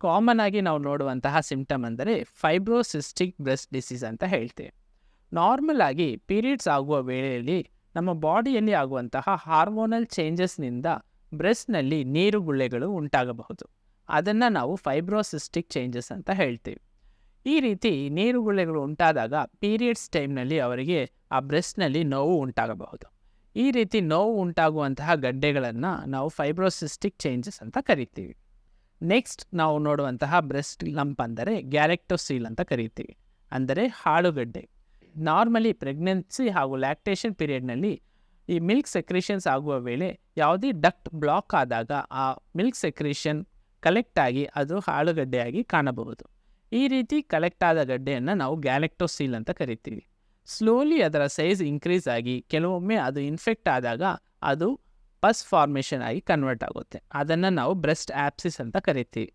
Common ಆಗಿ ನಾವು ನೋಡುವಂತಹ ಸಿಂಪ್ಟಮ್ ಅಂದರೆ ಫೈಬ್ರೋಸಿಸ್ಟಿಕ್ ಬ್ರೆಸ್ಟ್ ಡಿಸೀಸ್ ಅಂತ ಹೇಳ್ತೀವಿ. ನಾರ್ಮಲ್ ಆಗಿ ಪೀರಿಯಡ್ಸ್ ಆಗುವ ವೇಳೆಯಲ್ಲಿ ನಮ್ಮ ಬಾಡಿಯಲ್ಲಿ ಆಗುವಂತಹ ಹಾರ್ಮೋನಲ್ ಚೇಂಜಸ್ನಿಂದ ಬ್ರೆಸ್ಟ್ನಲ್ಲಿ ನೀರುಗುಳ್ಳೆಗಳು ಉಂಟಾಗಬಹುದು. ಅದನ್ನು ನಾವು ಫೈಬ್ರೋಸಿಸ್ಟಿಕ್ ಚೇಂಜಸ್ ಅಂತ ಹೇಳ್ತೀವಿ. ಈ ರೀತಿ ನೀರುಗುಳ್ಳೆಗಳು ಉಂಟಾದಾಗ ಪೀರಿಯಡ್ಸ್ ಟೈಮ್ನಲ್ಲಿ ಅವರಿಗೆ ಆ ಬ್ರೆಸ್ಟ್ನಲ್ಲಿ ನೋವು ಉಂಟಾಗಬಹುದು. ಈ ರೀತಿ ನೋವು ಉಂಟಾಗುವಂತಹ ಗಡ್ಡೆಗಳನ್ನು ನಾವು ಫೈಬ್ರೋಸಿಸ್ಟಿಕ್ ಚೇಂಜಸ್ ಅಂತ ಕರಿತೀವಿ. ನೆಕ್ಸ್ಟ್ ನಾವು ನೋಡುವಂತಹ ಬ್ರೆಸ್ಟ್ ಲಂಪ್ ಅಂದರೆ ಗ್ಯಾಲೆಕ್ಟೋಸೀಲ್ ಅಂತ ಕರಿತೀವಿ, ಅಂದರೆ ಹಾಳುಗಡ್ಡೆ. ನಾರ್ಮಲಿ ಪ್ರೆಗ್ನೆನ್ಸಿ ಹಾಗೂ ಲ್ಯಾಕ್ಟೇಷನ್ ಪೀರಿಯಡ್ನಲ್ಲಿ ಈ ಮಿಲ್ಕ್ ಸೆಕ್ರೇಷನ್ಸ್ ಆಗುವ ವೇಳೆ ಯಾವುದೇ ಡಕ್ಟ್ ಬ್ಲಾಕ್ ಆದಾಗ ಆ ಮಿಲ್ಕ್ ಸೆಕ್ರೇಷನ್ ಕಲೆಕ್ಟ್ ಆಗಿ ಅದು ಹಾಳುಗಡ್ಡೆಯಾಗಿ ಕಾಣಬಹುದು. ಈ ರೀತಿ ಕಲೆಕ್ಟ್ ಆದ ಗಡ್ಡೆಯನ್ನು ನಾವು ಗ್ಯಾಲೆಕ್ಟೋಸೀಲ್ ಅಂತ ಕರಿತೀವಿ. ಸ್ಲೋಲಿ ಅದರ ಸೈಜ್ ಇನ್ಕ್ರೀಸ್ ಆಗಿ ಕೆಲವೊಮ್ಮೆ ಅದು ಇನ್ಫೆಕ್ಟ್ ಆದಾಗ ಅದು ಪಸ್ ಫಾರ್ಮೇಷನ್ ಆಗಿ ಕನ್ವರ್ಟ್ ಆಗುತ್ತೆ. ಅದನ್ನು ನಾವು ಬ್ರೆಸ್ಟ್ ಆಪ್ಸಿಸ್ ಅಂತ ಕರಿತೀವಿ.